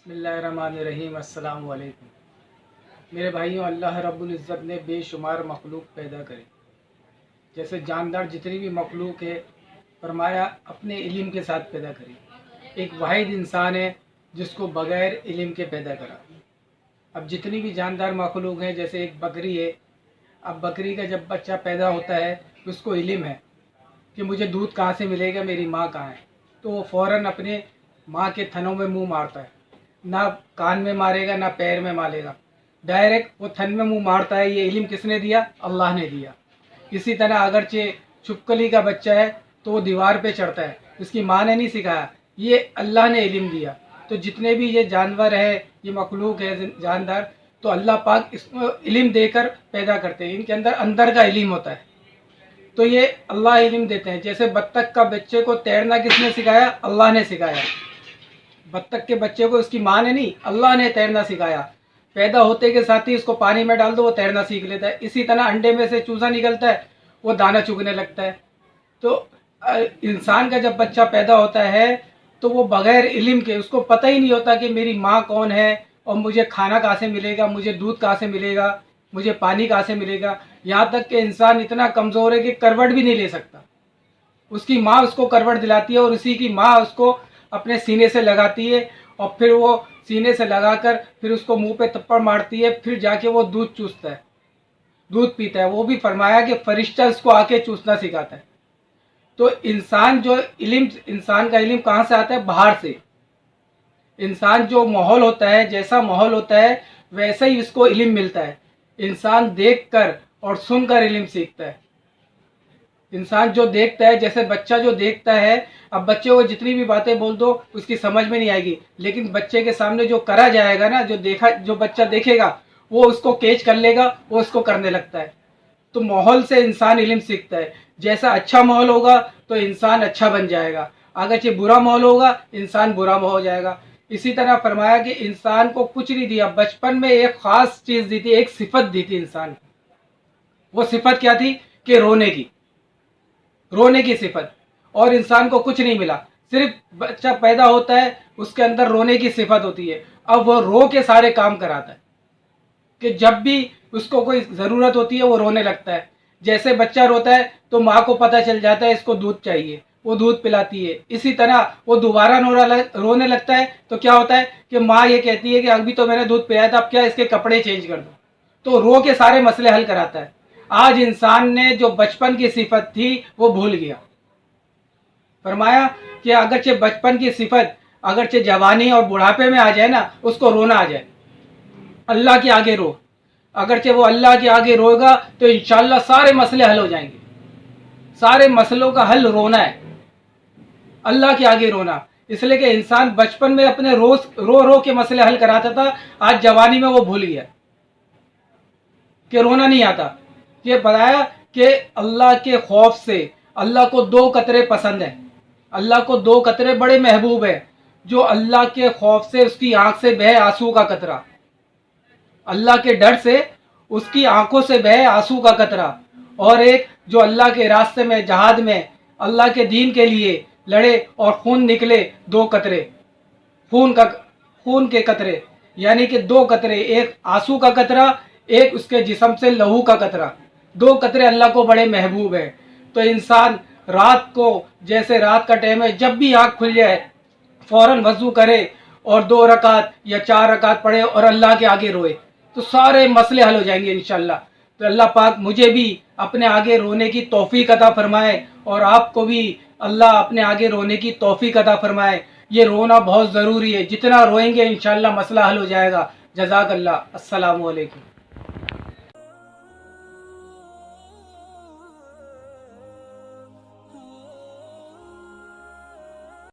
बिस्मिल्लाहिर्रहमानिर्रहीम। अस्सलाम वालेकुम। मेरे भाइयों, अल्लाह रब्बुल इज़्ज़त ने बेशुमार मखलूक पैदा करे। जैसे जानदार जितनी भी मखलूक है, फरमाया अपने इल्म के साथ पैदा करी। एक वाहिद इंसान है जिसको बग़ैर इल्म के पैदा करा। अब जितनी भी जानदार मखलूक हैं, जैसे एक बकरी है। अब बकरी का जब बच्चा पैदा होता है तो उसको इल्म है कि मुझे दूध कहाँ से मिलेगा, मेरी माँ कहाँ है। तो वो फ़ौरन अपने माँ के थनों में मुंह मारता है। ना कान में मारेगा, ना पैर में मारेगा, डायरेक्ट वो थन में मुंह मारता है। ये इल्म किसने दिया? अल्लाह ने दिया। इसी तरह अगरचे छुपकली का बच्चा है तो वो दीवार पे चढ़ता है, उसकी माँ ने नहीं सिखाया, ये अल्लाह ने इल्म दिया। तो जितने भी ये जानवर है, ये मखलूक है जानदार, तो अल्लाह पाक इसको इल्म देकर पैदा करते हैं। इनके अंदर अंदर का इल्म होता है, तो ये अल्लाह इल्म देते हैं। जैसे बत्तख का बच्चे को तैरना किसने सिखाया? अल्लाह ने सिखाया। बत्तख के बच्चे को उसकी माँ ने नहीं, अल्लाह ने तैरना सिखाया। पैदा होते के साथ ही उसको पानी में डाल दो, वो तैरना सीख लेता है। इसी तरह अंडे में से चूजा निकलता है, वो दाना चुगने लगता है। तो इंसान का जब बच्चा पैदा होता है तो वो बगैर इल्म के, उसको पता ही नहीं होता कि मेरी माँ कौन है और मुझे खाना कहाँ से मिलेगा, मुझे दूध कहाँ से मिलेगा, मुझे पानी कहाँ से मिलेगा। यहाँ तक कि इंसान इतना कमज़ोर है कि करवट भी नहीं ले सकता। उसकी माँ उसको करवट दिलाती है और उसी की माँ उसको अपने सीने से लगाती है, और फिर वो सीने से लगाकर फिर उसको मुंह पे थप्पड़ मारती है, फिर जाके वो दूध चूसता है, दूध पीता है। वो भी फरमाया कि फरिश्ता उसको आके चूसना सिखाता है। तो इंसान जो इल्म, इंसान का इल्म कहाँ से आता है? बाहर से। इंसान जो माहौल होता है, जैसा माहौल होता है वैसे ही उसको इल्म मिलता है। इंसान देख कर और सुनकर इल्म सीखता है। इंसान जो देखता है, जैसे बच्चा जो देखता है, अब बच्चे को जितनी भी बातें बोल दो उसकी समझ में नहीं आएगी, लेकिन बच्चे के सामने जो करा जाएगा ना, जो बच्चा देखेगा वो उसको कैच कर लेगा, वो उसको करने लगता है। तो माहौल से इंसान इल्म सीखता है। जैसा अच्छा माहौल होगा तो इंसान अच्छा बन जाएगा, अगर ये बुरा माहौल होगा इंसान बुरा हो जाएगा। इसी तरह फरमाया कि इंसान को कुछ नहीं दिया, बचपन में एक ख़ास चीज़ दी थी, एक सिफत दी थी इंसान को। वो सिफत क्या थी? कि रोने की सिफत। और इंसान को कुछ नहीं मिला, सिर्फ बच्चा पैदा होता है उसके अंदर रोने की सिफत होती है। अब वो रो के सारे काम कराता है कि जब भी उसको कोई ज़रूरत होती है वो रोने लगता है। जैसे बच्चा रोता है तो माँ को पता चल जाता है इसको दूध चाहिए, वो दूध पिलाती है। इसी तरह वो दोबारा रोने लगता है तो क्या होता है कि माँ ये कहती है कि अभी तो मैंने दूध पिलाया था, अब क्या इसके कपड़े चेंज कर दो। तो रो के सारे मसले हल कराता है। आज इंसान ने जो बचपन की सिफत थी वो भूल गया। फरमाया कि अगरचे बचपन की सिफत अगरचे जवानी और बुढ़ापे में आ जाए ना, उसको रोना आ जाए, अल्लाह के आगे रो। अगरचे वो अल्लाह के आगे रोएगा तो इंशाल्लाह सारे मसले हल हो जाएंगे। सारे मसलों का हल रोना है, अल्लाह के आगे रोना। इसलिए कि इंसान बचपन में अपने रो रो के मसले हल कराता था, आज जवानी में वो भूल गया कि रोना नहीं आता। ये बताया कि अल्लाह के खौफ से अल्लाह को दो कतरे पसंद है, अल्लाह को दो कतरे बड़े महबूब है। जो अल्लाह के खौफ से उसकी आंख से बहे आंसू का कतरा, अल्लाह के डर से उसकी आंखों से बहे आंसू का कतरा। और एक जो अल्लाह के रास्ते में जहाद में अल्लाह के दीन के लिए लड़े और खून निकले, दो कतरे, खून के कतरे, यानी कि दो कतरे, एक आंसू का कतरा, एक उसके जिस्म से लहू का कतरा। दो कतरे अल्लाह को बड़े महबूब है। तो इंसान रात को, जैसे रात का टाइम है, जब भी आँख खुल जाए फ़ौरन वज़ू करे और 2 रकात या 4 रकात पढ़े और अल्लाह के आगे रोए, तो सारे मसले हल हो जाएंगे इंशाल्लाह। तो अल्लाह पाक मुझे भी अपने आगे रोने की तौफीक अता फरमाए और आपको भी अल्लाह अपने आगे रोने की तौफीक अता फरमाए। ये रोना बहुत ज़रूरी है, जितना रोएंगे इंशाल्लाह मसला हल हो जाएगा। जज़ाकल्लाह। अस्सलामु अलैकुम।